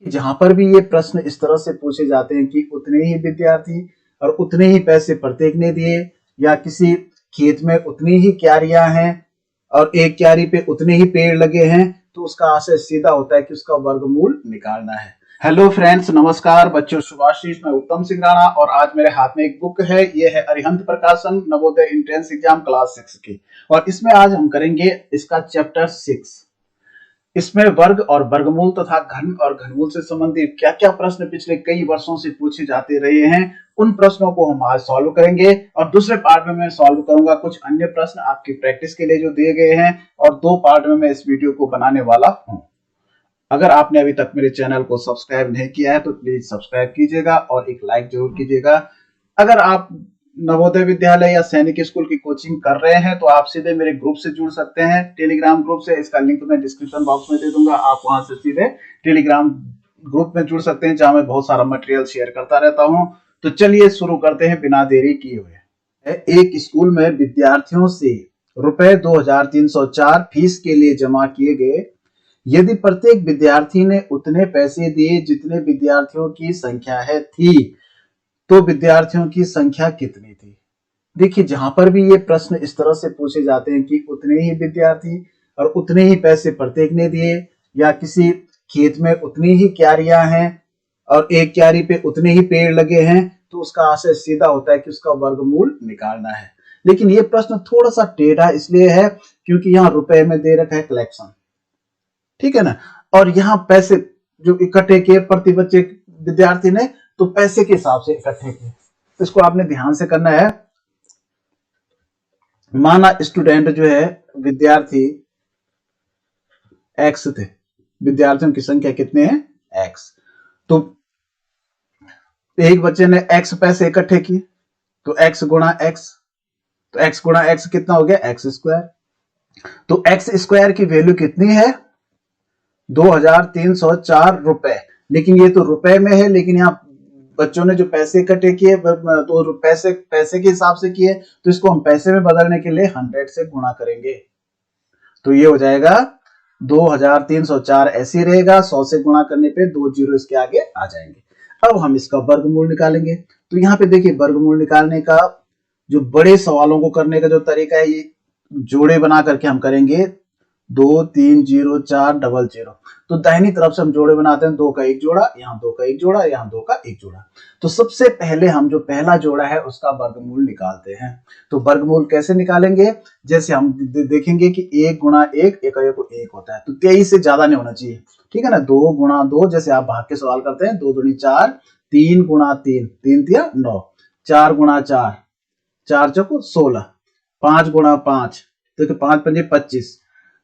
जहां पर भी ये प्रश्न इस तरह से पूछे जाते हैं कि उतने ही विद्यार्थी और उतने ही पैसे प्रत्येक ने दिए, या किसी खेत में उतनी ही क्यारियां हैं और एक क्यारी पे उतने ही पेड़ लगे हैं, तो उसका आशय सीधा होता है कि उसका वर्गमूल निकालना है। हेलो फ्रेंड्स, नमस्कार बच्चों, शुभाशीष, मैं उत्तम सिंह राणा और आज मेरे हाथ में एक बुक है। ये है अरिहंत प्रकाशन नवोदय एंट्रेंस एग्जाम क्लास 6 की, और इसमें आज हम करेंगे इसका चैप्टर 6। इसमें वर्ग और वर्गमूल तथा घन और घनमूल से संबंधित क्या क्या प्रश्न पिछले कई वर्षों से पूछे जाते रहे हैं, उन प्रश्नों को हम आज सॉल्व करेंगे। और दूसरे पार्ट में मैं सॉल्व करूंगा कुछ अन्य प्रश्न आपकी प्रैक्टिस के लिए जो दिए गए हैं, और दो पार्ट में मैं इस वीडियो को बनाने वाला हूं। अगर आपने अभी तक मेरे चैनल को सब्सक्राइब नहीं किया है तो प्लीज सब्सक्राइब कीजिएगा और एक लाइक जरूर कीजिएगा। अगर आप नवोदय विद्यालय या सैनिक स्कूल की कोचिंग कर रहे हैं तो आप सीधे मेरे ग्रुप से जुड़ सकते हैं, टेलीग्राम ग्रुप से। इसका लिंक मैं डिस्क्रिप्शन बॉक्स में दे दूंगा, आप वहां से सीधे टेलीग्राम ग्रुप में जुड़ सकते हैं, जहां मैं बहुत सारा मटेरियल शेयर करता रहता हूं। तो चलिए शुरू करते हैं बिना देरी किए हुए। एक स्कूल में विद्यार्थियों से रुपए 2304 फीस के लिए जमा किए गए। यदि प्रत्येक विद्यार्थी ने उतने पैसे दिए जितने विद्यार्थियों की संख्या थी, तो विद्यार्थियों की संख्या कितनी थी? देखिए, जहां पर भी ये प्रश्न इस तरह से पूछे जाते हैं कि उतने ही विद्यार्थी और उतने ही पैसे प्रत्येक ने दिए, या किसी खेत में उतनी ही क्यारियां हैं और एक क्यारी पे उतने ही पेड़ लगे हैं, तो उसका आशय सीधा होता है कि उसका वर्गमूल निकालना है। लेकिन ये प्रश्न थोड़ा सा टेढ़ा इसलिए है क्योंकि यहाँ रुपए में दे रखा है कलेक्शन, ठीक है ना, और यहाँ पैसे जो इकट्ठे किए प्रति बच्चे विद्यार्थी ने, तो पैसे के हिसाब से इकट्ठे किए। तो इसको आपने ध्यान से करना है। माना स्टूडेंट जो है, विद्यार्थी एक्स थे, विद्यार्थियों की संख्या कितने हैं? एक्स। तो एक बच्चे ने एक्स पैसे इकट्ठे किए, तो एक्स गुणा एक्स, तो एक्स गुणा एक्स कितना हो गया? X square. तो एक्स स्क्वायर की वैल्यू कितनी है? 2304 रुपए। लेकिन ये तो रुपए में है, लेकिन यहाँ बच्चों ने जो पैसे इकट्ठे किए तो पैसे के हिसाब से किए, तो इसको हम पैसे में बदलने के लिए 100 से गुणा करेंगे। तो ये हो जाएगा 2304 ऐसे रहेगा, 100 से गुणा करने पे 2 जीरो इसके आगे आ जाएंगे। अब हम इसका वर्गमूल निकालेंगे। तो यहाँ पे देखिए, वर्गमूल निकालने का जो बड़े सवालों को करने का जो तरीका है, ये जोड़े बना करके हम करेंगे। 2 3 0 4 डबल 0। तो दाहिनी तरफ से हम जोड़े बनाते हैं, 2 का एक जोड़ा, यहाँ 2 का एक जोड़ा, यहाँ 2 का एक जोड़ा। तो सबसे पहले हम जो पहला जोड़ा है उसका वर्गमूल निकालते हैं। तो वर्गमूल कैसे निकालेंगे? जैसे हम देखेंगे कि 1 गुणा 1 एक को 1 होता है, तो 23 से ज्यादा नहीं होना चाहिए, ठीक है ना। 2 गुणा 2, जैसे आप भाग के सवाल करते हैं, 2 दूनी 4, 3 गुणा 3, 3 तिया 9, 4 गुणा 4, 4 चौको 16, 5 गुणा 5, तो 5 पंजे 25।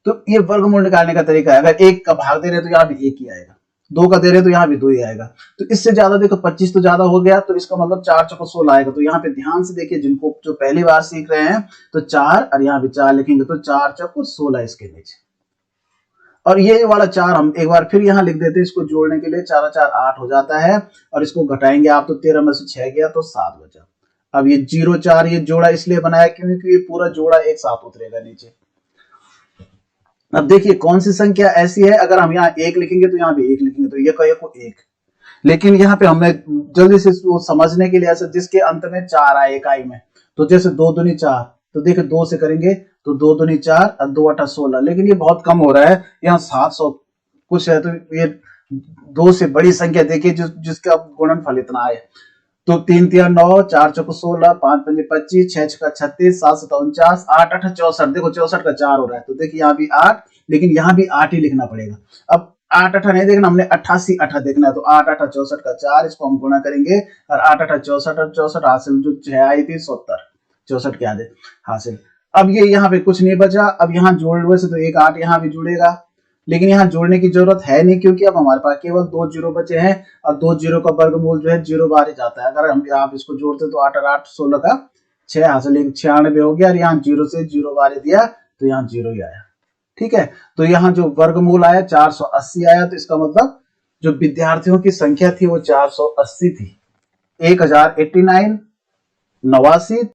तो ये वर्गमूल निकालने का तरीका है। अगर 1 का भाग दे रहे तो यहाँ भी 1 ही आएगा, 2 का दे रहे तो यहाँ भी 2 ही आएगा। तो इससे ज्यादा देखो 25 तो ज्यादा हो गया, तो इसका मतलब 4 चौको 16 आएगा। तो यहाँ पे ध्यान से देखिए, जिनको जो पहली बार सीख रहे हैं, तो 4 और यहाँ भी 4 लिखेंगे, तो 4 चौको 16 इसके नीचे। और ये वाला 4 हम एक बार फिर यहाँ लिख देते हैं, इसको जोड़ने के लिए। 4 4 8 हो जाता है, और इसको घटाएंगे आप तो 13 में से 6 गया तो 7 बचा। अब ये 0 4 ये जोड़ा इसलिए बनाया क्योंकि ये पूरा जोड़ा एक साथ उतरेगा नीचे। अब देखिए कौन सी संख्या ऐसी है, अगर हम यहाँ 1 लिखेंगे तो यहाँ भी 1 लिखेंगे, तो ये का को 1। लेकिन यहाँ पे हमें जल्दी से वो समझने के लिए, ऐसा जिसके अंत में 4 आए इकाई में, तो जैसे 2 दूनी 4, तो देखिए 2 से करेंगे तो 2 दूनी 4 और 2 8 16। लेकिन ये बहुत कम हो रहा है, यहाँ 700 कुछ है, तो ये 2 से बड़ी संख्या देखिए जिसका गुणनफल इतना आए। तो 3 तिया 9, 4 चौको 16, 5 पंजे 25, 6 छक्का 36, 7 7 49, 8 8 64। देखो 64 का 4 हो रहा है, तो देखिए यहाँ भी 8, लेकिन यहाँ भी 8 ही लिखना पड़ेगा। अब 8 8 नहीं देखना, हमने 88 8 देखना है, तो 8 8 64 का 4, इसको हम गुणा करेंगे, और 8 8 64 और 64 हासिल, जो 6 आई थी 70, 64 के आधे हासिल। अब ये यहाँ पे कुछ नहीं बचा। अब यहाँ जोड़ वैसे तो एक 8 यहाँ भी जुड़ेगा, लेकिन यहाँ जोड़ने की जरूरत है नहीं, क्योंकि अब हमारे पास केवल 2 जीरो बचे हैं, और 2 जीरो का वर्गमूल जो है 0 बार ही जाता है। अगर हम आप इसको जोड़ते तो 8 और 8 16 का 6 हासिल 96 हो गया, और यहाँ 0 से 0 बार ही दिया, तो यहाँ 0 ही आया, ठीक है। तो यहाँ जो वर्गमूल आया 480 आया, तो इसका मतलब जो विद्यार्थियों की संख्या थी वो 480 थी। 1089 89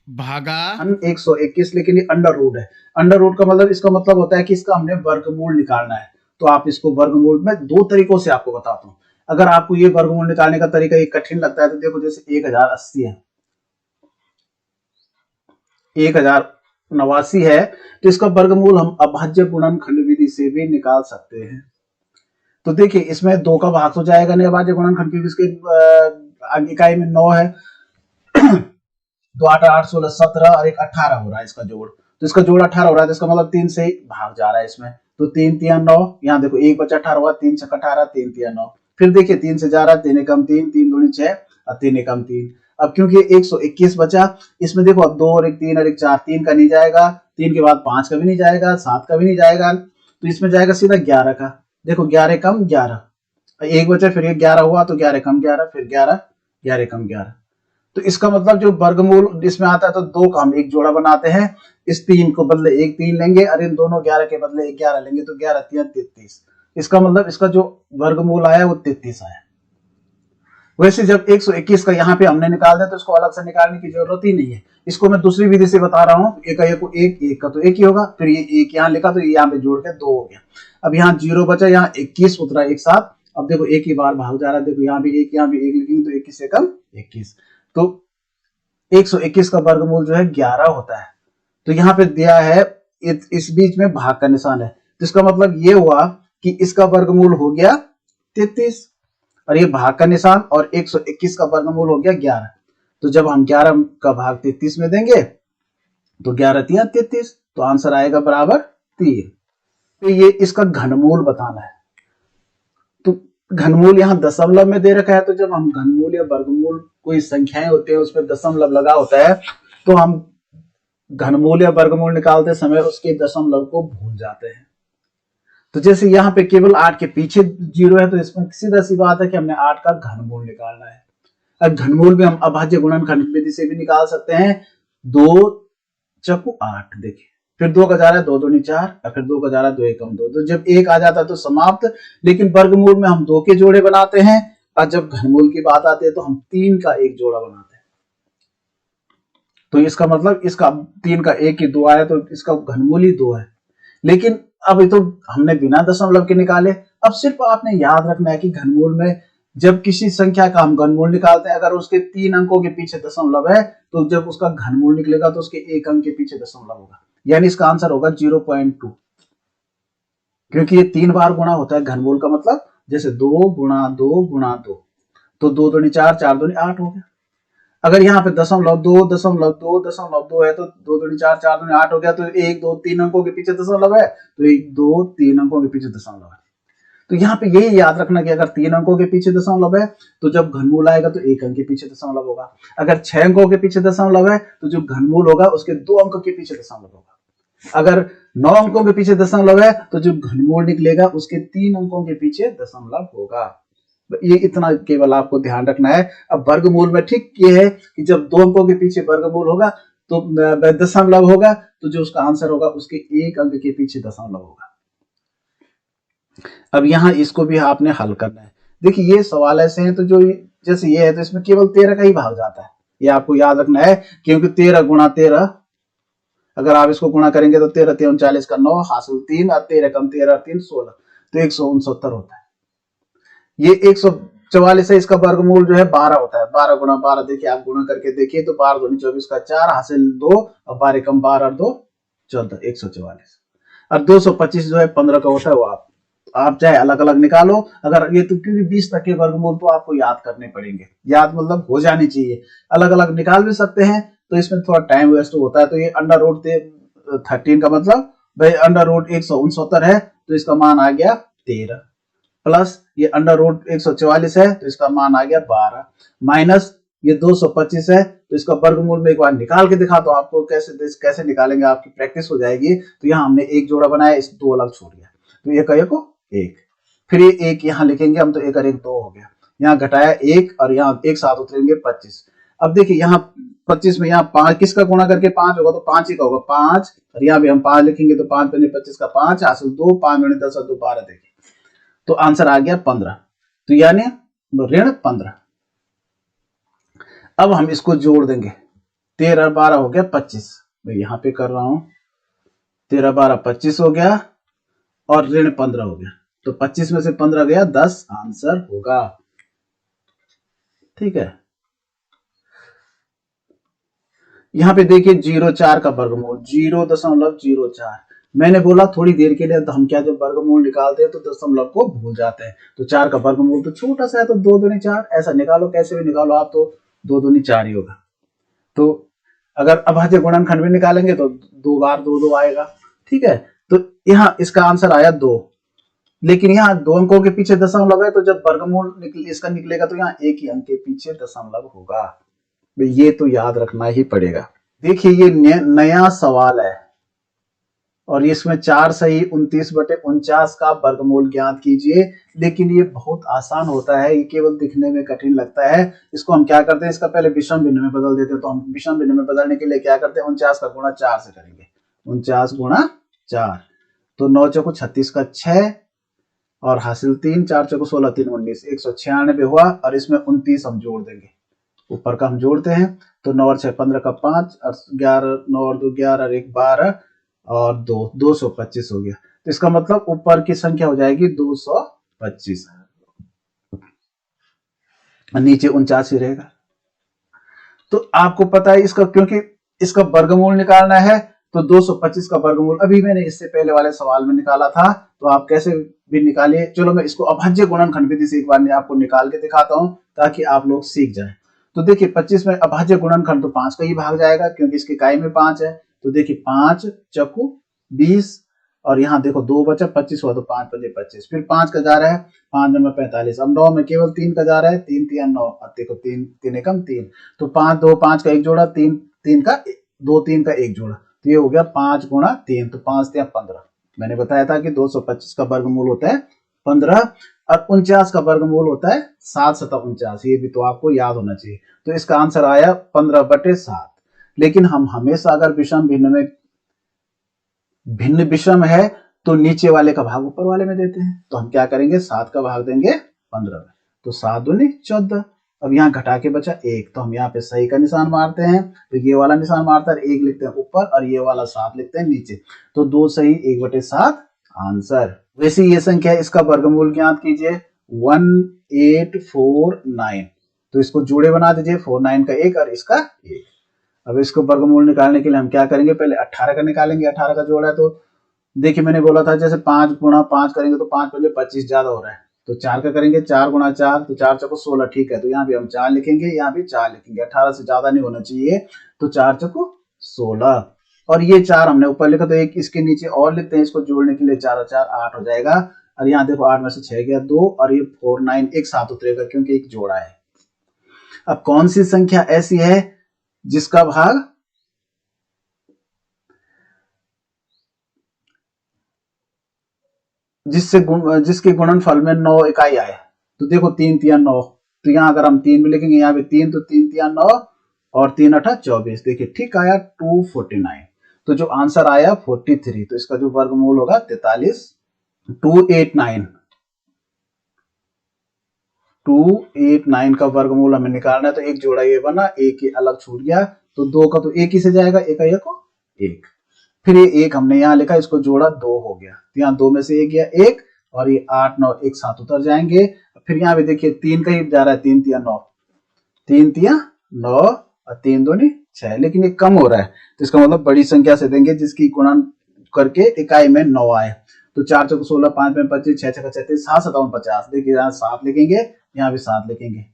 भागा 121, लेकिन ये अंडर रूट है। अंडर रूट का मतलब, इसका मतलब होता है कि इसका हमने वर्गमूल निकालना है। तो आप इसको वर्गमूल में दो तरीकों से आपको बताता हूँ। अगर आपको ये वर्गमूल निकालने का तरीका ये कठिन लगता है तो देखो, जैसे 1080 है, 1089 है, तो इसका वर्गमूल हम अभाज्य गुणनखंड विधि से भी निकाल सकते हैं। तो देखिए इसमें 2 का भाग तो जाएगा नहीं अभाज्य गुणनखंड, क्योंकि इसके इकाई में 9 है, तो 8 8 16 17 और एक 18 हो रहा है इसका जोड़, तो इसका जोड़ 18 हो रहा है, तो इसका मतलब 3 से ही भाग जा रहा है इसमें, तो 3 3 9, यहाँ देखो 1 बचा 18 हुआ, 3 6 18, 3 3 9, फिर देखिए 3 से जा रहा है, 3 एकम 3, 3 दूनी 6 और 3 एकम 3। अब क्योंकि 121 बचा, इसमें देखो अब 2 और एक 3 और एक 4, 3 का नहीं जाएगा, 3 के बाद 5 का भी नहीं जाएगा, 7 का भी नहीं जाएगा, तो इसमें जाएगा सीधा 11 का। देखो 11 कम 11, एक बचा, फिर ये 11 हुआ, तो 11 कम 11, फिर 11, 11 कम 11। तो इसका मतलब जो वर्गमूल इसमें आता है तो 2 का हम एक जोड़ा बनाते हैं, इस 3 को बदले एक 3 लेंगे और इन दोनों 11 के बदले एक 11 लेंगे, तो 11 3 33। इसका मतलब इसका जो वर्गमूल आया वो 33 आया। वैसे जब 121 का यहाँ पे हमने निकाल दिया तो इसको अलग से निकालने की जरूरत ही नहीं है, इसको मैं दूसरी विधि से बता रहा हूँ। एक का तो एक ही होगा, फिर ये एक यहाँ लिखा तो ये यहाँ पे जोड़ के 2 हो गया। अब यहाँ 0 बचा, यहाँ 21 उतरा एक साथ, अब देखो एक ही बार भाग जा रहा है, देखो यहाँ भी एक, यहाँ भी एक लिखेंगे तो 21 से कम 21, तो 121 का वर्गमूल जो है 11 होता है। तो यहाँ पे दिया है इस बीच में भाग का निशान है, तो इसका मतलब ये हुआ कि इसका वर्गमूल हो गया 33 और ये भाग का निशान, और 121 का वर्गमूल हो गया 11। तो जब हम 11 का भाग 33 में देंगे तो 11 3 33, तो आंसर आएगा बराबर 3। तो ये इसका घनमूल बताना है, तो घनमूल यहाँ दशमलव में दे रखा है, तो जब हम घनमूल या वर्गमूल कोई संख्याएं होते हैं उसमें दशमलव लगा होता है तो हम घनमूल या वर्गमूल निकालते समय उसके दशमलव को भूल जाते हैं। तो जैसे यहाँ पे केवल 8 के पीछे 0 है, तो इसमें सीधा सी बात है कि हमने 8 का घनमूल निकालना है। अब घनमूल में हम अभाज्य गुणनखंड विधि से भी निकाल सकते हैं, 2 चकु 8, देखिए फिर 2 का जा रहा है 2 दूनी 4 और फिर 2 का जा रहा है 2 एकम 2, तो जब 1 आ जाता है तो समाप्त। लेकिन वर्गमूल में हम 2 के जोड़े बनाते हैं और जब घनमूल की बात आती है तो हम 3 का एक जोड़ा बनाते हैं। तो इसका मतलब इसका 3 का 1 की 2 आया तो इसका घनमूल ही 2 है। लेकिन अब ये तो हमने बिना दशमलव के निकाले, अब सिर्फ आपने याद रखना है कि घनमूल में जब किसी संख्या का हम घनमूल निकालते हैं, अगर उसके 3 अंकों के पीछे दशमलव है तो जब उसका घनमूल निकलेगा तो उसके 1 अंक के पीछे दशमलव होगा, यानी इसका आंसर होगा 0.2, क्योंकि ये 3 बार गुणा होता है घनमूल का मतलब, जैसे 2 गुणा 2 गुणा 2, तो 2 दूनी 4 4 दूनी 8 हो गया। अगर यहाँ पे 0.2 है तो 2 दूनी 4 4 दूनी 8 हो गया, तो 1 2 3 अंकों के पीछे दशमलव है, तो 1 2 3 अंकों के पीछे दशमलव है। तो यहाँ पे यही याद रखना कि अगर 3 अंकों के पीछे दशमलव है तो जब घनमूल आएगा तो 1 अंक के पीछे दशमलव होगा, अगर 6 अंकों के पीछे दशमलव है तो जो घनमूल होगा उसके 2 अंकों के पीछे दशमलव होगा, अगर 9 अंकों के पीछे दशमलव है तो जो घनमूल निकलेगा उसके 3 अंकों के पीछे दशमलव होगा। ये इतना केवल आपको ध्यान रखना है। अब वर्गमूल में ठीक ये है कि जब 2 अंकों के पीछे वर्गमूल होगा तो दशमलव होगा, तो जो उसका आंसर होगा उसके 1 अंक के पीछे दशमलव होगा। अब यहाँ इसको भी आपने हल करना है। देखिए ये सवाल ऐसे हैं तो जो जैसे ये है तो इसमें केवल 13 का ही भाग जाता है, ये आपको याद रखना है, क्योंकि 13 गुणा 13, अगर आप इसको गुणा करेंगे तो 13 3 39 का 9 हासिल 3 और 13 कम 13 3 16, तो 169 होता है। ये 144 है, इसका वर्गमूल जो है 12 होता है, 12 गुणा 12, देखिए आप गुणा करके देखिए तो 12 दूनी 24 का 4 हासिल 2 और 12 कम 12 और 2 14, 144। और 225 जो है 15 का होता है, वो आप चाहे अलग अलग निकालो, अगर ये तो क्योंकि 20 तक के वर्गमूल तो आपको याद करने पड़ेंगे, याद मतलब हो जानी चाहिए, अलग अलग निकाल भी सकते हैं तो इसमें थोड़ा टाइम वेस्ट होता है। तो ये अंडर रूट 13 का मतलब भाई अंडर रूट 169 है तो इसका मान आ गया 13, प्लस ये अंडर रूट 144 है तो इसका मान आ गया 12, माइनस ये 225 है तो इसका वर्गमूल में एक बार निकाल के दिखा तो आपको कैसे निकालेंगे, आपकी प्रैक्टिस हो जाएगी। तो यहाँ हमने एक जोड़ा बनाया, इस 2 अलग छोड़ दिया, तो ये कहिए को 1, फिर ये 1 यहाँ लिखेंगे हम, तो 1 और 1 2 हो गया, यहाँ घटाया 1 और यहाँ एक साथ उतरेंगे 25। अब देखिए यहाँ 25 में यहाँ 5 किसका गुणा करके 5 होगा, तो 5 ही का होगा 5, और यहाँ भी हम 5 लिखेंगे तो 5 पन्नी 25 का 5 हासिल 2, 5 दूनी 10 और 2 12, देखिए तो आंसर आ गया 15, तो यानी ऋण 15। अब हम इसको जोड़ देंगे, 13 12 हो गया 25, मैं यहां पे कर रहा हूं, 13 12 25 हो गया और ऋण 15 हो गया, तो 25 में से 15 गया, 10 आंसर होगा। ठीक है, यहाँ पे देखिए 0.4 का वर्गमूल 0.04। मैंने बोला थोड़ी देर के लिए तो हम क्या, जब वर्गमूल निकालते हैं तो दशमलव को भूल जाते हैं। तो 4 का वर्गमूल तो छोटा सा है, तो 2 दूनी 4, ऐसा निकालो, कैसे भी निकालो आप, तो 2 दूनी 4 ही होगा। तो अगर अभाज्य गुणनखंड भी निकालेंगे तो 2 बार 2 2 आएगा। ठीक है, तो यहाँ इसका आंसर आया 2, लेकिन यहाँ 2 अंकों के पीछे दशमलव है, तो जब वर्गमूल इसका निकलेगा तो यहाँ एक ही अंक के पीछे दशमलव होगा। ये तो याद रखना ही पड़ेगा। देखिए ये नया सवाल है और इसमें 4 सही 29/49 का वर्गमूल ज्ञात कीजिए। लेकिन ये बहुत आसान होता है, ये केवल दिखने में कठिन लगता है। इसको हम क्या करते हैं, इसका पहले विषम भिन्न में बदल देते हैं। तो हम विषम भिन्न में बदलने के लिए क्या करते हैं, 49 का गुणा 4 से करेंगे। 49 गुणा 4, तो 9 चौको 36 का 6 और हासिल 3, 4 चौको 16, 3 19, 196 हुआ। और इसमें 29 हम जोड़ देंगे, ऊपर का हम जोड़ते हैं। तो 9 और 6 15 का 5 और 11, 9 और 2 11 और 1 12 और 2 225 हो गया। तो इसका मतलब ऊपर की संख्या हो जाएगी 225, नीचे 49 ही रहेगा। तो आपको पता है इसका, क्योंकि इसका वर्गमूल निकालना है, तो 225 का वर्गमूल अभी मैंने इससे पहले वाले सवाल में निकाला था, तो आप कैसे भी निकालिए। चलो मैं इसको अभाज्य गुणनखंड विधि से एक बार आपको निकाल के दिखाता हूं, ताकि आप लोग सीख जाएं। तो देखिए 25 में अभाज्य गुणनखंड तो 5 का ही भाग जाएगा, क्योंकि इसकी इकाई में 5 है। तो देखिए 5 चक्कू 20, और यहाँ देखो 2 बचा, 25 हुआ, तो 5 पंजे 25, फिर 5 का जा रहा है, 5 नंबर 45। अब 9 में केवल 3 का जा रहा है, 3 3 9, अब देखो 3 3 एकम 3, तो 5 2 5 का एक जोड़ा, 3 3 का 2 3 का एक जोड़ा, तो ये हो गया 5 गुणा 3, तो 5 3 15। मैंने बताया था कि 225 का वर्गमूल होता है 15 और 49 का वर्गमूल होता है 7 7 49। ये भी तो आपको याद होना चाहिए। तो इसका आंसर आया 15/7। लेकिन हम हमेशा अगर विषम भिन्न में भिन्न विषम है तो नीचे वाले का भाग ऊपर वाले में देते हैं। तो हम क्या करेंगे, 7 का भाग देंगे 15 में, तो 7 दूनी 14। अब यहाँ घटा के बचा 1, तो हम यहाँ पे सही का निशान मारते हैं। तो ये वाला निशान मारता है, 1 लिखते हैं ऊपर और ये वाला 7 लिखते हैं नीचे। तो 2 सही 1/7 आंसर। वैसे ये संख्या, इसका वर्गमूल ज्ञात कीजिए 1849। तो इसको जोड़े बना दीजिए, 49 का 1 और इसका 1। अब इसको वर्गमूल निकालने के लिए हम क्या करेंगे, पहले 18 का निकालेंगे। 18 का जोड़ा है, तो देखिए मैंने बोला था जैसे 5 गुणा 5 करेंगे तो 5 पंजे 25 ज्यादा हो रहा है, तो 4 का करेंगे, 4 गुणा 4, तो 4 चौको 16। ठीक है, तो यहाँ भी हम 4 लिखेंगे, यहाँ भी 4 लिखेंगे, 18 से ज्यादा नहीं होना चाहिए। तो 4 चौको 16, और ये 4 हमने ऊपर लिखा, तो एक इसके नीचे और लिखते हैं, इसको जोड़ने के लिए 4 और 4 8 हो जाएगा। और यहाँ देखो 8 में से 6 गया 2, और ये 4 9 एक साथ उतरेगा क्योंकि एक जोड़ा है। अब कौन सी संख्या ऐसी है जिसका भाग जिसके गुणनफल में 9 इकाई आए। तो देखो 3 3 9, तो यहाँ अगर हम 3 में लिखेंगे, यहाँ पे 3, तो 3 3 9 और 3 8 24। देखिए ठीक आया 249। तो जो आंसर आया 43, तो इसका जो वर्गमूल होगा 43। 289 289 का वर्गमूल हमें निकालना है। तो एक जोड़ा ये बना, एक ही अलग छूट गया, तो 2 का तो एक ही से जाएगा, एक एक को एक। फिर ये एक हमने यहाँ लिखा, इसको जोड़ा 2 हो गया, तो यहाँ 2 में से एक गया 1, और ये 8 9 एक साथ उतर जाएंगे। फिर यहाँ पे देखिए 3 का ही जा रहा है, 3 3 9, 3 3 9 और 3 2 6, लेकिन ये कम हो रहा है। तो इसका मतलब बड़ी संख्या से देंगे जिसकी गुणन करके इकाई में 9 आए। तो 4 चौको 16, 5 में 25, 6 छक्का 36, 7 7 50। देखिए यहाँ 7 लिखेंगे, यहाँ भी 7 लिखेंगे,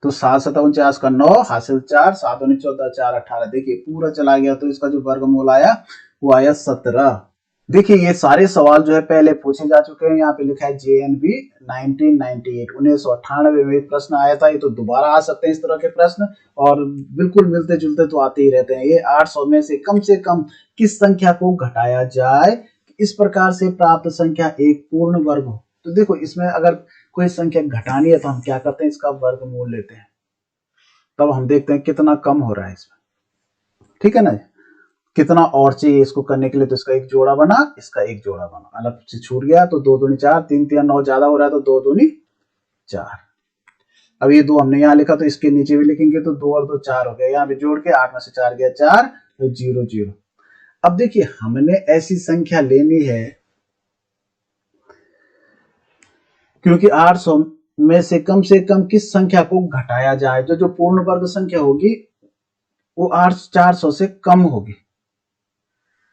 तो 7 7 49 का 9 हासिल 4, 7 19 14, 4 18। देखिए पूरा चला गया, तो इसका जो वर्गमूल आया वो आया 17। देखिए ये सारे सवाल जो है पहले पूछे जा चुके हैं। यहाँ पे लिखा है JNB 1998, 1998 में प्रश्न आया था। ये तो दोबारा आ सकते हैं इस तरह के प्रश्न, और बिल्कुल मिलते जुलते तो आते ही रहते हैं। ये 800 में से कम किस संख्या को घटाया जाए, इस प्रकार से प्राप्त संख्या एक पूर्ण वर्ग हो। तो देखो इसमें अगर कोई संख्या घटानी है तो हम क्या करते हैं, इसका वर्गमूल लेते हैं, तब हम देखते हैं कितना कम हो रहा है इसमें। ठीक है ना, कितना और चाहिए इसको करने के लिए। तो इसका एक जोड़ा बना, इसका एक जोड़ा बना, अलग से छूट गया, तो 2 दूनी 4, 3 3 9 ज्यादा हो रहा है, तो 2 दूनी 4। अब ये 2 हमने यहाँ लिखा, तो इसके नीचे भी लिखेंगे, तो 2 और 2 4 हो गया, यहाँ भी जोड़ के 8 में से 4 गया 4, तो 0 0। अब देखिए हमने ऐसी संख्या लेनी है क्योंकि 800 में से कम किस संख्या को घटाया जाए, जो जो पूर्ण वर्ग संख्या होगी वो 400 से कम होगी,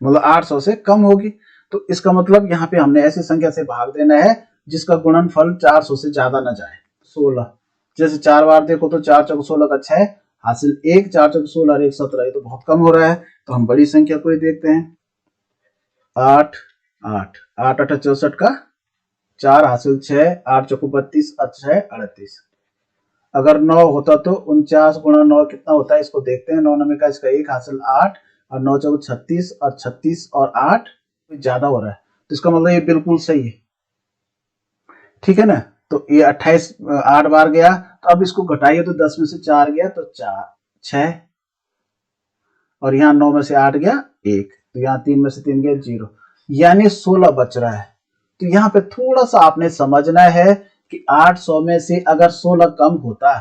मतलब 800 से कम होगी। तो इसका मतलब यहाँ पे हमने ऐसी संख्या से भाग देना है जिसका गुणनफल 400 से ज्यादा न जाए। 16, जैसे 4 बार देखो तो 4 चौक 16 का 6 हासिल 1, 4 चौक 16 और 1 17, ये तो बहुत कम हो रहा है। तो हम बड़ी संख्या को ही देखते हैं। 8 8 8 8 64 का 4 हासिल 6, 8 चौक 32 और 6 38। अगर 9 होता तो 49 गुणा 9 कितना होता है, इसको देखते हैं। 9 नंबर का इसका 1 हासिल 8 और 9 चौक 36 और 36 और 8 ज्यादा हो रहा है, तो इसका मतलब ये बिल्कुल सही है, ठीक है ना। तो ये 28 8 बार गया, तो अब इसको घटाइए तो 10 में से 4 गया तो 4 6, और यहाँ 9 में से 8 गया 1, तो यहाँ 3 में से 3 गया 0, यानी 16 बच रहा है। तो यहाँ पे थोड़ा सा आपने समझना है कि 800 में से अगर 16 कम होता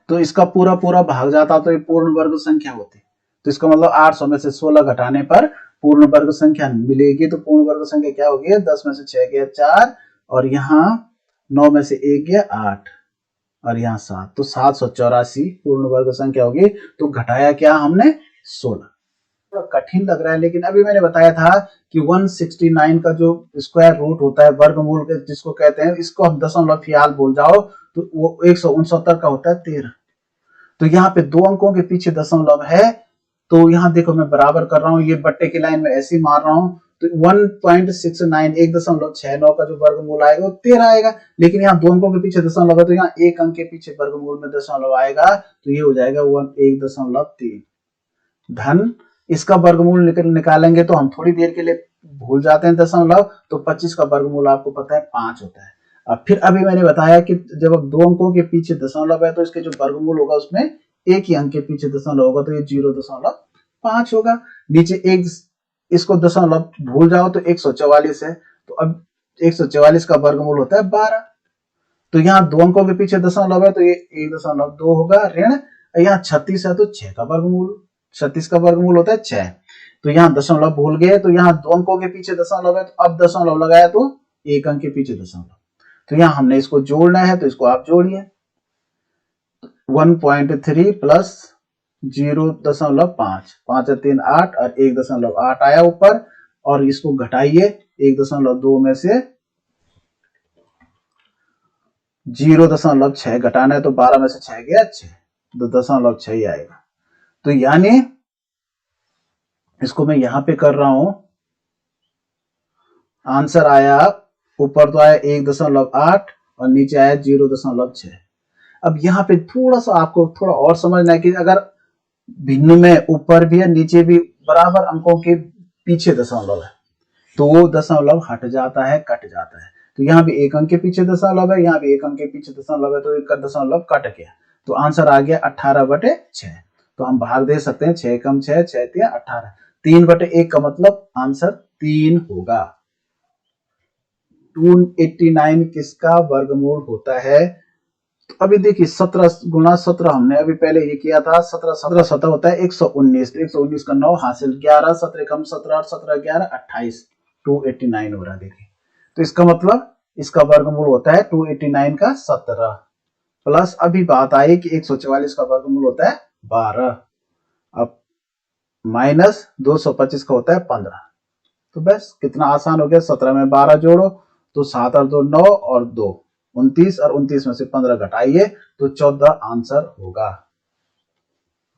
तो इसका पूरा पूरा भाग जाता तो ये पूर्ण वर्ग संख्या होती। तो इसका मतलब 800 में से 16 घटाने पर पूर्ण वर्ग संख्या मिलेगी। तो पूर्ण वर्ग संख्या क्या होगी, 10 में से 6 गया 4, और यहाँ 9 में से 1 गया 8, और यहाँ 7, तो 784 पूर्ण वर्ग संख्या होगी। तो घटाया क्या हमने, 16। थोड़ा कठिन लग रहा है, लेकिन अभी मैंने बताया था कि 169 का जो स्क्वायर रूट होता है, वर्गमूल के जिसको कहते हैं, इसको हम दशमलव फियाल बोल जाओ तो वो 169 का होता है 13। तो यहाँ पे 2 अंकों के पीछे दशमलव है, तो यहाँ देखो मैं बराबर कर रहा हूँ, ये बट्टे की लाइन में ऐसे ही मार रहा हूँ। तो 1.69 1.69 का जो वर्गमूल आएगा वो 13 आएगा, लेकिन यहाँ 2 अंकों के पीछे दशमलव है तो यहाँ 1 अंक के पीछे वर्गमूल में दशमलव आएगा, तो ये हो जाएगा 1.3। धन इसका वर्गमूल निकालेंगे तो हम थोड़ी देर के लिए भूल जाते हैं दशमलव, तो 25 का वर्गमूल आपको पता है 5 होता है। अब फिर अभी मैंने बताया कि जब अब 2 अंकों के पीछे दशमलव है तो इसके जो वर्गमूल होगा उसमें एक ही अंक के पीछे दशमलव होगा, तो ये 0.5 होगा। नीचे एक इसको दशमलव भूल जाओ तो 144 है, तो अब 144 का वर्गमूल होता है 12। तो यहाँ 2 अंकों के पीछे दशमलव है तो ये 1.2 होगा ऋण, यहाँ 36 है तो 6 का वर्गमूल, 36 का वर्गमूल होता है 6। तो यहाँ दशमलव भूल गए, तो यहाँ 2 अंकों के पीछे दशमलव है, तो अब दशमलव लगाया तो 1 अंक के पीछे दशमलव, तो यहाँ हमने इसको जोड़ना है, तो इसको आप जोड़िए। 1.3 प्लस 0.5, 5 3 8 और 1.8 आया ऊपर, और इसको घटाइए 1.2 में से 0.6 घटाना है, तो 12 में से 6 गया 6, तो 0.6 ही आएगा। तो यानी इसको मैं यहां पे कर रहा हूं, आंसर आया ऊपर तो आया 1.8 और नीचे आया 0.6। अब यहाँ पे थोड़ा सा आपको थोड़ा और समझना है कि अगर भिन्न में ऊपर भी है नीचे भी बराबर अंकों के पीछे दशमलव है तो वो दशमलव हट जाता है, कट जाता है। तो यहाँ भी 1 अंक के पीछे दशमलव है, यहाँ भी 1 अंक के पीछे दशमलव है, तो एक दशमलव कट गया, तो आंसर आ गया 18/6। तो हम भाग दे सकते हैं, 6 कम 6 6 3 18, 3/1 का मतलब आंसर 3 होगा। 289 किसका वर्गमूल होता है, तो अभी देखिए 17 गुना 17 हमने अभी पहले ये किया था, 17 17 17 होता है 119, 119 का 9 हासिल 11, 17 कम 17 और 17 11 28, 289 हो रहा है। देखिए तो इसका मतलब इसका वर्गमूल होता है 289 का 17, प्लस अभी बात आई कि 144 का वर्गमूल होता है 12, अब माइनस 225 का होता है 15। तो बस कितना आसान हो गया, 17 में 12 जोड़ो तो 7 और 2 9 और 2 29, और 29 में से 15 घटाइए तो 14 आंसर होगा।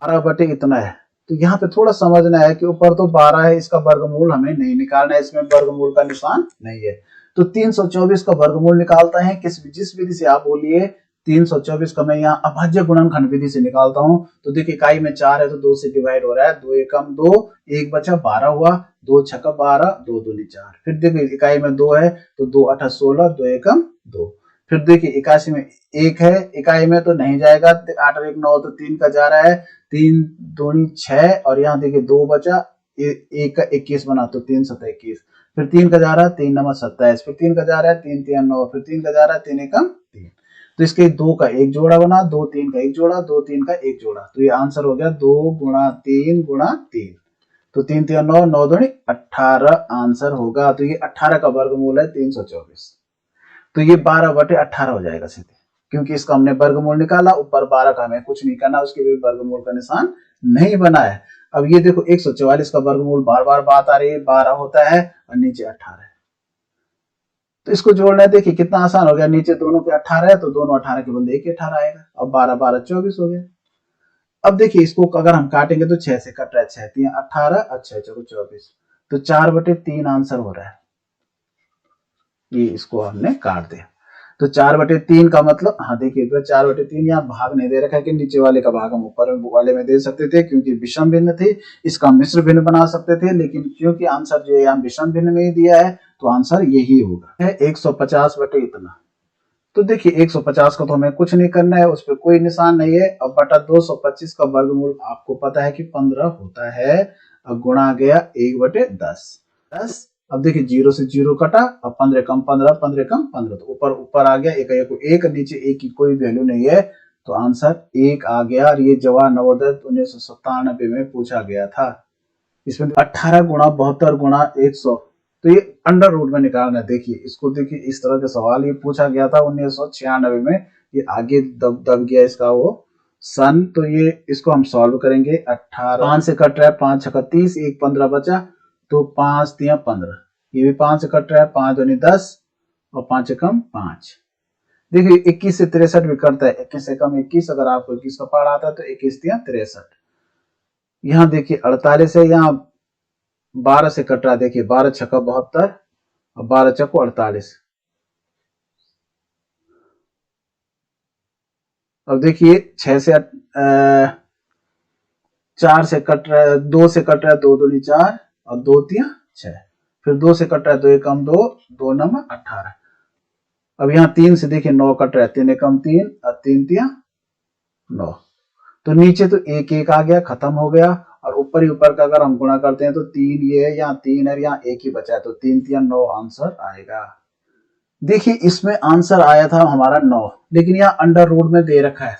12 बटे इतना है। तो यहाँ पे थोड़ा समझना है कि ऊपर तो 12 है, इसका वर्गमूल हमें नहीं निकालना है, इसमें वर्गमूल का निशान नहीं है। तो 324 का वर्गमूल निकालता है जिस विधि से आप बोलिए। 324 का मैं यहाँ अभाज्य गुणनखंड विधि से निकालता हूँ। तो देखिए इकाई में 4 है तो 2 से डिवाइड हो रहा है, 2 एकम 2, 1 बचा 12 हुआ, 2 छक्का 12, 2 दूनी 4। फिर देखिए इकाई में 2 है तो 2 8 16, 2 एकम 2। फिर देखिए 81 में 1 है, इकाई में तो नहीं जाएगा, 8 और 1 9 तो 3 का जा रहा है, 3 दूनी 6, और यहाँ देखिए 2 बचा, 1 का 21 बना तो 3 7 21। फिर 3 का जा रहा है, 3 9 27, फिर 3 का जा रहा है, 3 3 9, फिर 3 का जा रहा है, 3 एकम 3। तो इसके 2 का एक जोड़ा बना, 2 3 का एक जोड़ा, 2 3 का एक जोड़ा, तो ये आंसर हो गया 2 गुणा 3 गुणा 3। तो 3 3 9, 9 दूनी 18 आंसर होगा। तो ये 18 का वर्गमूल है 324। तो ये 12/18 हो जाएगा सीधे, क्योंकि इसका हमने वर्गमूल निकाला, ऊपर 12 का हमें कुछ नहीं करना, उसके भी वर्गमूल का निशान नहीं बना है। अब ये देखो 144 का वर्गमूल बार बार बात आ रही है, 12 होता है और नीचे 18 है। तो इसको जोड़ना है, देखिए कितना आसान हो गया, नीचे दोनों पे 18 है तो दोनों 18 के बदले एक 18 आएगा। अब 12 12 24 हो गया। अब देखिए इसको अगर हम काटेंगे तो 6 से कट रहा है, 6 3 18 और 6 4 24, तो 4/3 आंसर हो रहा है। ये इसको हमने काट दिया। तो 4/3 का मतलब, हाँ देखिए 4/3 यहाँ भाग नहीं दे रखा है कि नीचे वाले का भाग हम ऊपर वाले में दे सकते थे, क्योंकि विषम भिन्न थी, इसका मिश्र भिन्न बना सकते थे, लेकिन क्योंकि आंसर जो है यहाँ विषम भिन्न में ही दिया है तो आंसर यही होगा, है 150 बटे इतना। तो देखिए 150 का तो हमें कुछ नहीं करना है, उस पर कोई निशान नहीं है। अब बटा 225 का वर्गमूल आपको पता है कि 15 होता है, अब गुणा गया 1/10। 10, अब देखिए 0 से 0 कटा, अब 15 कम 15, 15 कम 15, तो ऊपर ऊपर आ गया एक, नीचे एक की कोई वैल्यू नहीं है, तो आंसर 1 आ गया। और ये जवाब नवोदय 1997 में पूछा गया था। इसमें 18 गुणा 72 गुणा 100, तो ये अंडर रूट में निकालना है। देखिए इसको, देखिए इस तरह के सवाल ये पूछा गया था 1996 में, ये आगे दब गया इसका वो सन। तो ये इसको हम सॉल्व करेंगे। 18 5 से कट रहा है, 5 6 30, 1 15 बचा, तो 5 3 15, ये भी 5 से कट रहा है, 5 दूनी 10 और 5 कम 5। देखिए 21 से 63 भी करता है, 21 से कम 21, अगर आपको 21 का पढ़ा आता है तो 21 3 63। यहाँ देखिए 48 है, यहाँ 12 से कट रहा, देखिए 12 छक्का 72 और 12 चक्को 48। अब देखिए 6 से 4 से कट रहा है, 2 से कट रहा है, 2 दूनी 4 और 2 3 6, फिर 2 से कट रहा है, 2 कम 2, 2 9 18। अब यहाँ 3 से देखिए 9 कट रहा है, 3 कम 3 और 3 3 9, तो नीचे तो 1 1 आ गया, खत्म हो गया। और ऊपर ही ऊपर का अगर हम गुणा करते हैं तो 3 ये है, यहाँ 3 है, यहाँ 1 ही बचा है, तो 3 3 9 आंसर आएगा। देखिए इसमें आंसर आया था हमारा 9, लेकिन यहाँ अंडर रूट में दे रखा है,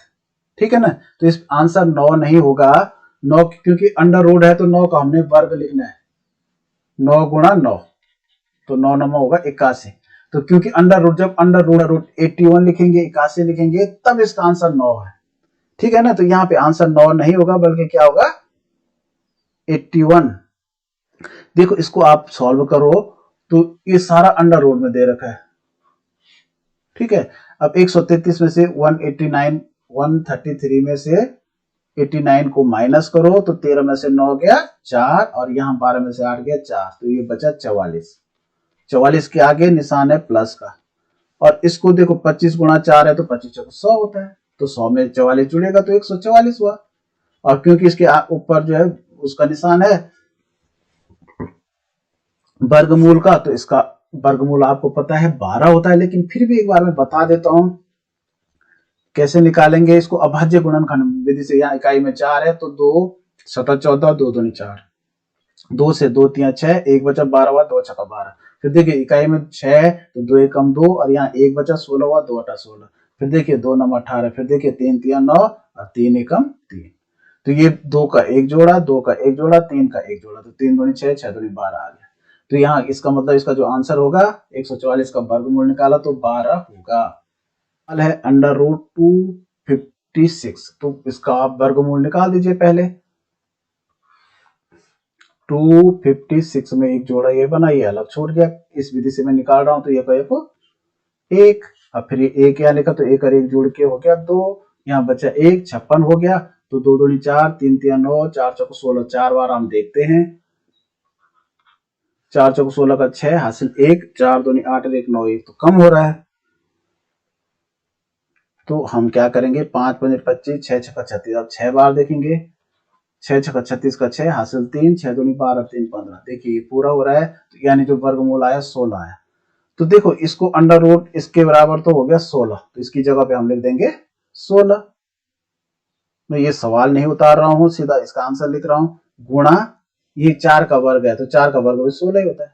ठीक है ना, तो इस आंसर 9 नहीं होगा। 9 क्योंकि अंडर रूट है तो 9 का हमने वर्ग लिखना है, 9 गुणा 9, तो 9 9 होगा 81। तो क्योंकि अंडर रूट, जब अंडर रूट 81 लिखेंगे, 81 लिखेंगे, तब इसका आंसर 9 है, ठीक है ना। तो यहाँ पे आंसर 9 नहीं होगा, बल्कि क्या होगा 81। देखो इसको आप सॉल्व करो तो ये सारा अंडर रूट में दे रखा है, ठीक है। अब 133 में से 189 133 में से 89 को माइनस करो, तो 13 में से 9 गया 4 और यहाँ 12 में से 8 गया 4, तो ये बचा 44। 44 के आगे निशान है प्लस का। और इसको देखो 25 गुणा 4 है तो 25 100 होता है, तो 100 में 44 जुड़ेगा तो 144 हुआ। और क्योंकि इसके ऊपर जो है उसका निशान है वर्गमूल का, तो इसका वर्गमूल आपको पता है 12 होता है, लेकिन फिर भी एक बार मैं बता देता हूं कैसे निकालेंगे इसको। अभाज्य गुणनखंड विधि से, यहाँ इकाई में 4 है तो 2 7 14, 2 दूनी 4, 2 से 2 3 6, 1 बचा 12 हुआ, 2 छक्का 12। फिर देखिए इकाई में 6 है तो 2 कम 2 और यहाँ 1 बचा 16 हुआ, 2 8 16, फिर देखिए 2 9 18, फिर देखिए 3 3 9 और 3 कम 3, तो ये 2 का 1 जोड़ा, 2 का 1 जोड़ा, 3 का 1 जोड़ा, तो 3 दूनी 6, 6 दूनी 12 आ गया। तो यहाँ इसका मतलब इसका जो आंसर होगा 144 का वर्गमूल निकाला तो 12 होगा। है अंडर रूट 256, तो इसका आप वर्गमूल निकाल दीजिए पहले। 256 में एक जोड़ा ये बना, ये अलग छोड़ गया, इस विधि से मैं निकाल रहा हूं, तो ये को एक, अब फिर ये एक यहाँ लिखा तो एक और एक जोड़ के हो गया 2, यहाँ बचा 1, 56 हो गया, तो 2 दूनी 4, 3 3 9, 4 चौको 16, 4 बार हम देखते हैं, 4 चौको 16 का 6 हासिल 1, 4 दूनी 8 1 9, 1 तो कम हो रहा है, तो हम क्या करेंगे 5 5 25, 6 6 36, अब 6 बार देखेंगे, 6 6 36 का 6 हासिल 3, 6 दूनी 12 3 15, देखिए ये पूरा हो रहा है, तो यानी जो वर्गमूल आया 16 आया। तो देखो इसको अंडर रूट इसके बराबर तो हो गया 16, तो इसकी जगह पे हम लिख देंगे 16। मैं ये सवाल नहीं उतार रहा हूं, सीधा इसका आंसर लिख रहा हूं, गुणा ये 4 का वर्ग है तो 4 का वर्ग भी 16 ही होता है,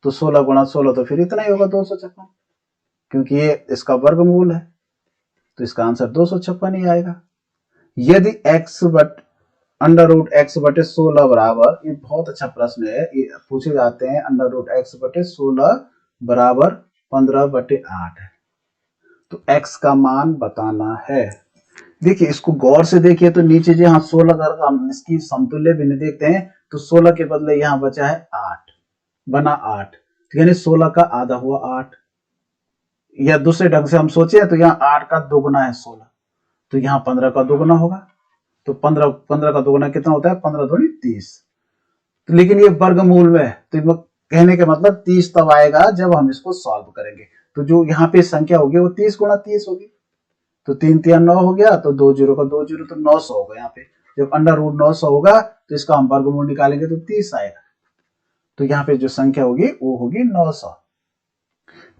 तो 16 गुणा 16 तो फिर इतना ही होगा 256, क्योंकि ये इसका वर्गमूल है, तो इसका आंसर 256 ही आएगा। यदि x अंडर रूट एक्स बटे 16 बराबर, ये बहुत अच्छा प्रश्न है, ये पूछे जाते हैं, अंडर रूट एक्स बटे 16 बराबर 15 बटे 8 है। तो x का मान बताना है। देखिए इसको गौर से देखिए तो नीचे जो यहाँ 16 अगर हम इसकी समतुल्य भिन्न देखते हैं तो 16 के बदले यहाँ बचा है 8 बना 8, तो यानी 16 का आधा हुआ 8, या दूसरे ढंग से हम सोचे तो यहाँ 8 का दोगुना है 16, तो यहाँ 15 का दोगुना होगा, तो 15 का दोगुना कितना होता है, 15 दूनी 30। तो लेकिन ये वर्गमूल में है, तो कहने का मतलब 30 तब आएगा जब हम इसको सॉल्व करेंगे। तो जो यहाँ पे संख्या होगी वो 30 गुणा 30 होगी, तो 3 3 9 हो गया, तो 2 0 का 2 0, तो 900 होगा। यहाँ पे जब अंडर रूट 900 होगा तो इसका हम वर्गमूल निकालेंगे तो 30 आएगा, तो यहाँ पे जो संख्या होगी वो होगी 900।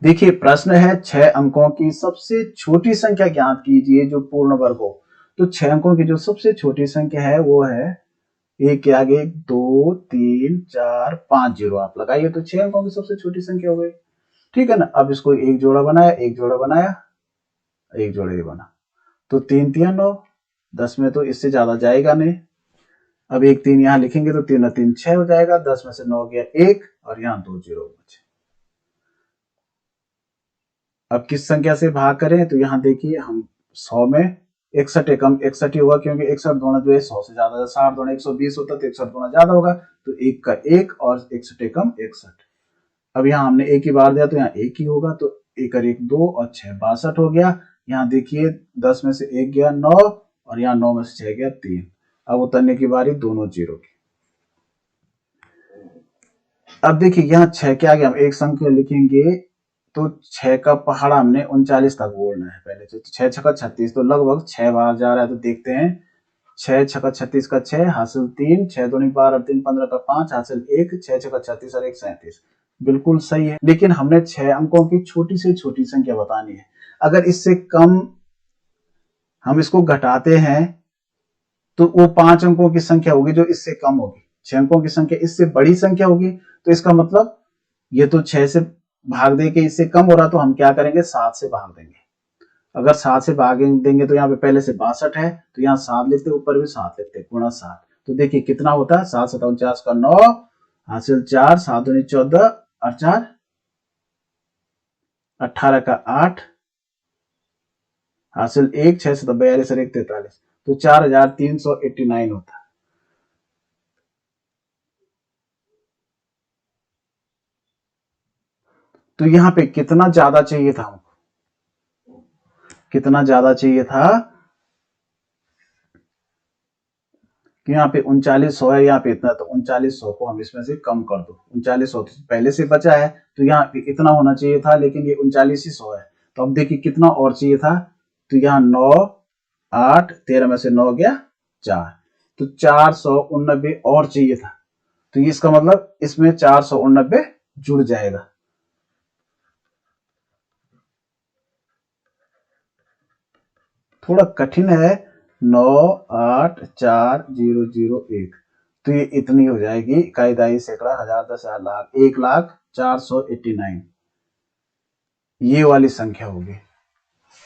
देखिए प्रश्न है 6 अंकों की सबसे छोटी संख्या ज्ञात कीजिए जो पूर्ण वर्ग हो। तो 6 अंकों की जो सबसे छोटी संख्या है वो है, एक के आगे 2 3 4 5 जीरो आप लगाइए, तो 6 अंकों की सबसे छोटी संख्या हो गई। ठीक है ना। अब इसको एक जोड़ा बनाया, एक जोड़ा बनाया, एक जोड़ा ये बना, तो 3 3 9, 10 में तो इससे ज्यादा जाएगा नहीं। अब एक 3 यहाँ लिखेंगे तो 3 3 6 हो जाएगा, 10 में से 9 गया 1 और यहाँ 2 जीरो बचे। अब किस संख्या से भाग करें, तो यहाँ देखिए हम 100 में 61 एकम 61 ही होगा, क्योंकि 61 दोना जो है 100 से ज्यादा है, 60 दोना 120 होता तो 61 दोना ज्यादा होगा, तो 1 का 1 और 61 एकम 61। अब यहाँ हमने एक ही बार दिया तो यहाँ एक ही होगा, तो 1 और 1 2 और 6 62 हो गया। यहाँ देखिए 10 में से 1 गया 9 और यहाँ 9 में से 6 गया 3। अब उतरने की बारी दोनों जीरो की। अब देखिए यहाँ 6 के आगे हम एक संख्या लिखेंगे, तो 6 का पहाड़ा हमने 39 तक बोलना है पहले से, तो 6 छक्का 36, तो लगभग 6 बार जा रहा है, तो देखते हैं 6 छक्का 36 का 6 हासिल 3, 6 दूनी 12 3 15 का 5 हासिल 1, 6 छक्का 36 और 1 37, बिल्कुल सही है। लेकिन हमने 6 अंकों की छोटी से छोटी संख्या बतानी है। अगर इससे कम हम इसको घटाते हैं तो वो 5 अंकों की संख्या होगी जो इससे कम होगी, 6 अंकों की संख्या इससे बड़ी संख्या होगी, तो इसका मतलब ये तो 6 से भाग दे के इससे कम हो रहा, तो हम क्या करेंगे 7 से भाग देंगे। अगर 7 से भाग देंगे तो यहाँ पे पहले से 62 है, तो यहाँ 7 लिखते ऊपर भी 7 लिखते गुणा 7, तो देखिए कितना होता है, 7 7 49 का 9 हासिल 4, 7 दूनी 14 और 4 18 का 8 हासिल 1, 6 7 42 और 1 43, तो 4389 होता है। तो यहाँ पे कितना ज्यादा चाहिए था हमको, कितना ज्यादा चाहिए था कि यहाँ पे 3900 है, यहाँ पे इतना, तो 3900 को हम इसमें से कम कर दो, 3900 पहले से बचा है तो यहाँ पे इतना होना चाहिए था, लेकिन ये 3900 है। तो अब देखिए कितना और चाहिए था, तो यहाँ 9 8 13 में से 9 गया 4, तो 489 और चाहिए था, तो इसका मतलब इसमें 489 जुड़ जाएगा। थोड़ा कठिन है, 9 8 4 0 0 1, तो ये इतनी हो जाएगी, इकाई दाई सैकड़ा हजार दस हजार लाख 1,04,89, ये वाली संख्या होगी।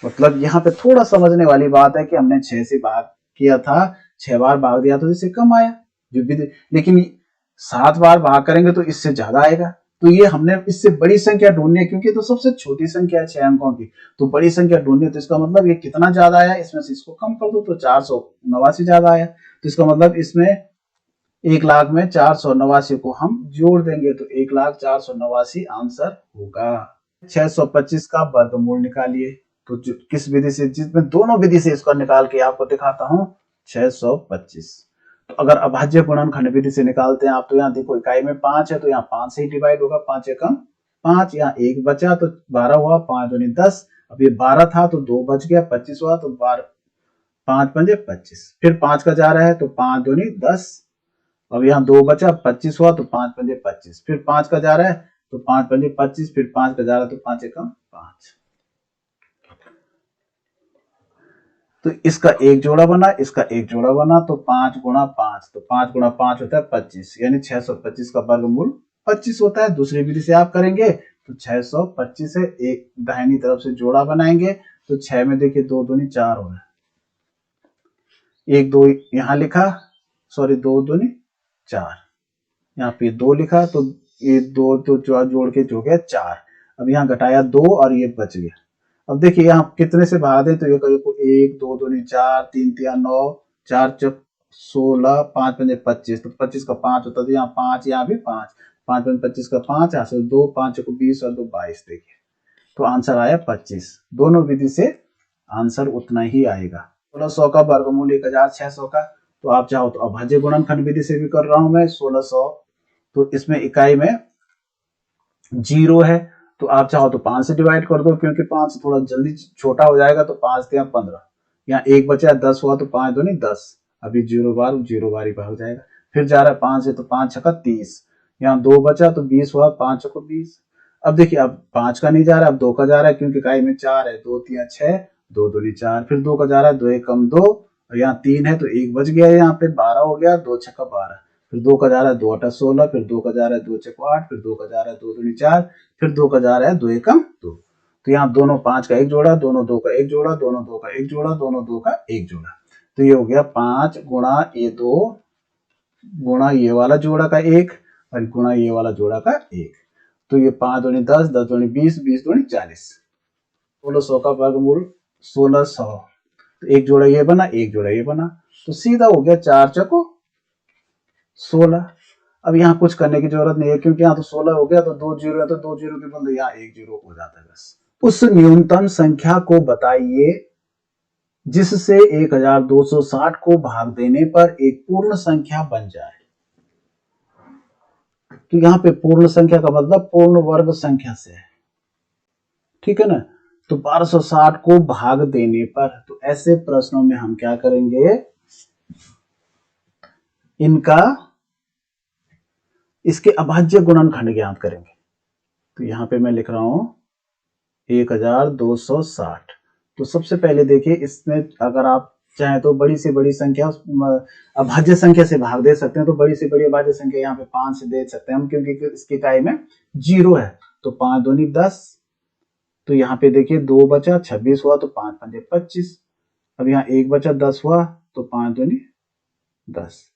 मतलब यहाँ पे थोड़ा समझने वाली बात है कि हमने 6 से भाग किया था, 6 बार भाग दिया तो इससे कम आया, जो भी, लेकिन 7 बार भाग करेंगे तो इससे ज्यादा आएगा। तो ये हमने इससे बड़ी संख्या ढूंढनी है, क्योंकि तो सबसे छोटी संख्या है 6 अंकों की, तो बड़ी संख्या ढूंढनी है, तो इसका मतलब ये कितना ज्यादा आया, इसमें से इसको कम कर दो तो 489 ज्यादा आया, तो इसका मतलब इसमें 1,00,000 में 489 को हम जोड़ देंगे, तो 1,04,89 आंसर होगा। 625 का वर्गमूल निकालिए, तो किस विधि से, जिसमें दोनों विधि से इसको निकाल के आपको दिखाता हूं। 625 तो अगर अभाज्य गुणनखंड विधि से निकालते हैं आप, तो यहाँ देखो इकाई में 5 है तो यहाँ 5 से ही डिवाइड होगा, 5 एकम 5, यहाँ 1 बचा तो 12 हुआ, 5 दूनी 10, अब ये 12 था तो 2 बच गया 25 हुआ, तो 5 पंजे 25, फिर 5 का जा रहा है तो 5 दूनी 10, अब यहाँ 2 बचा 25 हुआ, तो 5 पंजे 25, फिर 5 का जा रहा है तो 5 पंजे 25, फिर 5 का जा रहा है तो 5 एकम 5, तो इसका एक जोड़ा बना, इसका एक जोड़ा बना, तो 5 गुणा 5, तो 5 गुणा 5 होता है 25, यानी 625 का वर्गमूल 25 होता है। दूसरी विधि से आप करेंगे तो 625 है, एक दाहिनी तरफ से जोड़ा बनाएंगे, तो 6 में देखिए 2 दूनी 4 हो रहा है, 1 2 यहाँ लिखा सॉरी 2 दूनी 4, यहाँ पे 2 लिखा तो ये 2 तो जोड़ के जो गया 4। अब यहाँ घटाया 2 और ये बच गया। अब देखिए यहाँ कितने से भाग दे तो ये कभी को 1 2 दूनी 4 3 3 9 4 चौक 16 5 पंजे 25, तो 25 का 5 होता है, यहाँ 5 यहाँ भी 5 5 पंजे 25 का 5, यहाँ से 2 5 को 20 और 2 22। देखिए तो आंसर आया 25। दोनों विधि से आंसर उतना ही आएगा। 1600 का वर्गमूल 1600 का, तो आप चाहो तो अभाज्य गुणनखंड विधि से भी कर रहा हूं मैं 1600, तो इसमें इकाई में 0 है तो आप चाहो तो 5 से डिवाइड कर दो, क्योंकि 5 थोड़ा जल्दी छोटा हो जाएगा, तो 5 दिया 15, यहाँ 1 बचा 10 हुआ तो 5 दूनी 10, अभी 0 बार ही भाग जाएगा। फिर जा रहा है 5 से तो 5 छक्का 30, यहाँ 2 बचा तो 20 हुआ, 5 को 20। अब देखिए अब 5 का नहीं जा रहा है, अब 2 का जा रहा है, क्योंकि इकाई में 4 है, 2 3 6 2 दूनी 4, फिर 2 का जा रहा है, 2 1 कम 2, और यहाँ 3 है तो 1 बच गया, यहाँ पे 12 हो गया, 2 छक्का 12, फिर 2 का जा रहा है 2 8 16, फिर 2 का जा रहा है 2 6 8, फिर 2 का जा रहा है 2 दूनी 4, फिर 2 का जा रहा है 2 1 2। तो यहाँ दोनों 5 का 1 जोड़ा, दोनों 2 का 1 जोड़ा, दोनों 2 का 1 जोड़ा, दोनों 2 का 1 जोड़ा, तो ये हो गया 5 गुणा ये 2 गुणा ये वाला जोड़ा का 1 और गुणा ये वाला जोड़ा का 1, तो ये 5 दूनी 10 10 दूनी 20 20 दूनी 40। 1600 का वर्गमूल 1600, तो एक जोड़ा ये बना, एक जोड़ा ये बना, तो सीधा हो गया 4 चौको 16। अब यहाँ कुछ करने की जरूरत नहीं है, क्योंकि यहाँ तो 16 हो गया, तो 2 जीरो है तो 2 जीरो के बदले यहाँ 1 जीरो हो जाता है बस। उस न्यूनतम संख्या को बताइए जिससे 1260 को भाग देने पर एक पूर्ण संख्या बन जाए। तो यहाँ पे पूर्ण संख्या का मतलब पूर्ण वर्ग संख्या से है, ठीक है ना। तो 1260 को भाग देने पर, तो ऐसे प्रश्नों में हम क्या करेंगे, इसके अभाज्य गुणनखंड ज्ञात करेंगे। तो यहाँ पे मैं लिख रहा हूं 1260। तो सबसे पहले देखिए इसमें अगर आप चाहें तो बड़ी से बड़ी संख्या अभाज्य संख्या से भाग दे सकते हैं, तो बड़ी से बड़ी अभाज्य संख्या यहाँ पे 5 से दे सकते हैं हम, क्योंकि इसकी इकाई में 0 है, तो 5 दूनी 10, तो यहाँ पे देखिए 2 बचा 26 हुआ, तो 5 पंजे 25, अब यहाँ 1 बचा 10 हुआ, तो 5 दूनी 10,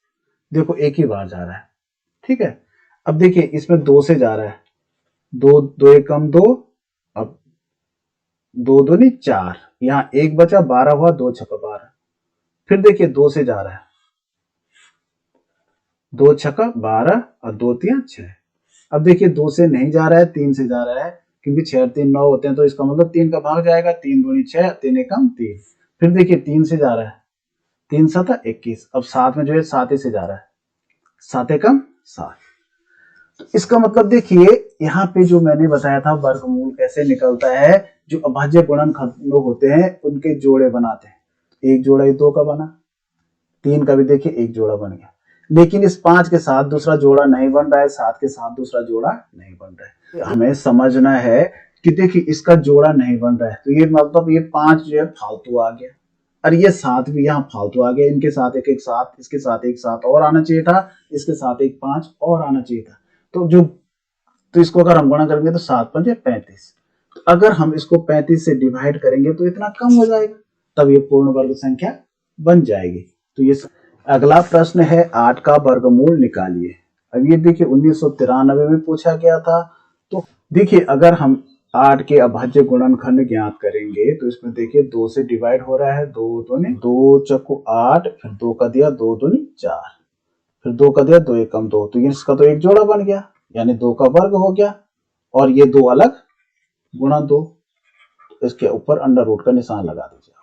देखो एक ही बार जा रहा है, ठीक है। अब देखिए इसमें 2 से जा रहा है, 2 2 1 कम 2, अब 2 दूनी 4, यहाँ 1 बचा 12 हुआ, 2 छक्का 12, फिर देखिए 2 से जा रहा है, 2 छक्का 12 और 2 3 6। अब देखिए 2 से नहीं जा रहा है, 3 से जा रहा है, क्योंकि 6 और 3 9 होते हैं, तो इसका मतलब 3 का भाग जाएगा, 3 दूनी 6 3 1 कम 3। फिर देखिए 3 से जा रहा है, 3 7 21, अब 7 में जो है 7 से जा रहा है, 7 1 7। तो इसका मतलब देखिए यहाँ पे जो मैंने बताया था वर्गमूल कैसे निकलता है, जो अभाज्य गुणनखंड होते हैं उनके जोड़े बनाते हैं। एक जोड़ा ये 2 का बना, 3 का भी देखिए एक जोड़ा बन गया, लेकिन इस 5 के साथ दूसरा जोड़ा नहीं बन रहा है, 7 के साथ दूसरा जोड़ा नहीं बन रहा है। हमें समझना है कि देखिए इसका जोड़ा नहीं बन रहा है, तो ये मतलब ये 5 जो है फालतू आ गया, और ये 7 भी यहाँ फालतू आ गया, इनके साथ एक 7, इसके साथ एक 7 और आना चाहिए था, इसके साथ एक 5 और आना चाहिए था, तो इसको अगर हम गुणा करेंगे तो 7 पंजे 35, तो अगर हम इसको 35 से डिवाइड करेंगे तो इतना कम हो जाएगा, तब ये पूर्ण वर्ग संख्या बन जाएगी। तो ये अगला प्रश्न है 8 का वर्गमूल निकालिए। अब ये देखिए 1993 में पूछा गया था। तो देखिए अगर हम 8 के अभाज्य गुणनखंड ज्ञात करेंगे, तो इसमें देखिए 2 से डिवाइड हो रहा है, 2 दूनी 2 चक्कू 8, फिर 2 का दिया 2 दूनी 4, फिर 2 का दिया 2 1 कम 2, तो इसका तो एक जोड़ा बन गया, यानी 2 का वर्ग हो गया, और ये 2 अलग गुणा 2, इसके ऊपर अंडर रूट का निशान लगा दीजिए,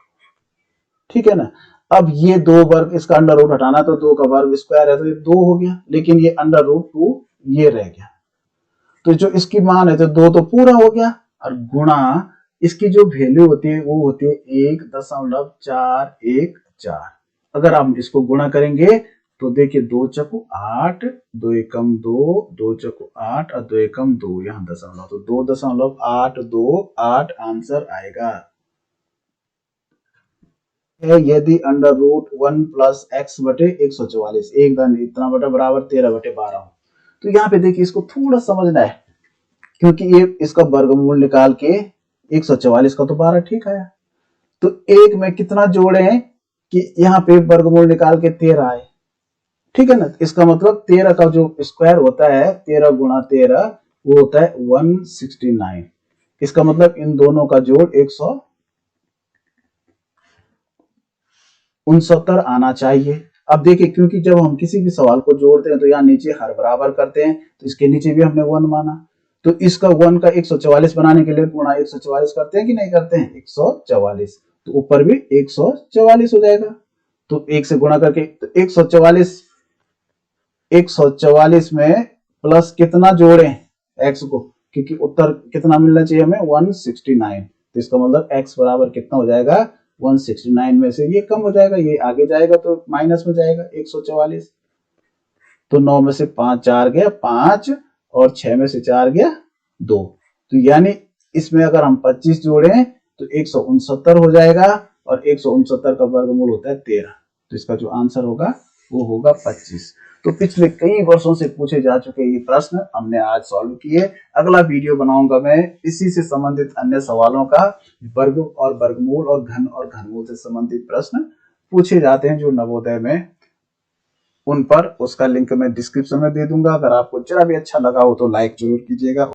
ठीक है ना। अब ये 2 वर्ग, इसका अंडर रूट हटाना, तो 2 का वर्ग स्क्वायर है तो ये 2 हो गया, लेकिन ये अंडर रूट 2 ये रह गया, तो जो इसकी मान है तो 2 तो पूरा हो गया, और गुणा इसकी जो वैल्यू होती है वो होती है 1.414। अगर हम इसको गुणा करेंगे तो देखिए 2 चक्कू 8, 2 एकम 2, 2 चक्कू 8 और 2 एकम 2, यहाँ दशमलव, तो 2.828 आंसर आएगा। यदि अंडर रूट 1 प्लस एक्स बटे 144 एक धन इतना बटा बराबर 13/12 हो, तो यहाँ पे देखिए इसको थोड़ा समझना है, क्योंकि ये इसका वर्गमूल निकाल के 144 का तो 12 ठीक आया, तो एक में कितना जोड़े हैं कि यहाँ पे वर्गमूल निकाल के 13 आए, ठीक है ना। इसका मतलब 13 का जो स्क्वायर होता है 13 गुणा 13 वो होता है 169। इसका मतलब इन दोनों का जोड़ 169 आना चाहिए। अब देखिए क्योंकि जब हम किसी भी सवाल को जोड़ते हैं तो यहाँ नीचे हर बराबर करते हैं, तो इसके नीचे भी हमने 1 माना, तो इसका 1 का 144 बनाने के लिए गुणा 144 करते हैं कि नहीं करते हैं, 144, तो ऊपर भी 144 हो जाएगा। तो 1 से गुणा करके तो 144 में प्लस कितना जोड़े x को, क्योंकि उत्तर कितना मिलना चाहिए हमें 169, तो इसका मतलब x बराबर कितना हो जाएगा 169 में से ये कम हो जाएगा, ये आगे जाएगा तो माइनस में जाएगा 144, तो 9 में से 5 4 गया 5 और 6 में से 4 गया 2, तो यानी इसमें अगर हम 25 जोड़ें तो 169 हो जाएगा, और 169 का वर्गमूल होता है 13, तो इसका जो आंसर होगा वो होगा 25। तो पिछले कई वर्षों से पूछे जा चुके ये प्रश्न हमने आज सॉल्व किए। अगला वीडियो बनाऊंगा मैं इसी से संबंधित अन्य सवालों का, वर्ग और वर्गमूल और घन और घनमूल से संबंधित प्रश्न पूछे जाते हैं जो नवोदय में, उन पर उसका लिंक मैं डिस्क्रिप्शन में दे दूंगा। अगर आपको जरा भी अच्छा लगा हो तो लाइक जरूर कीजिएगा।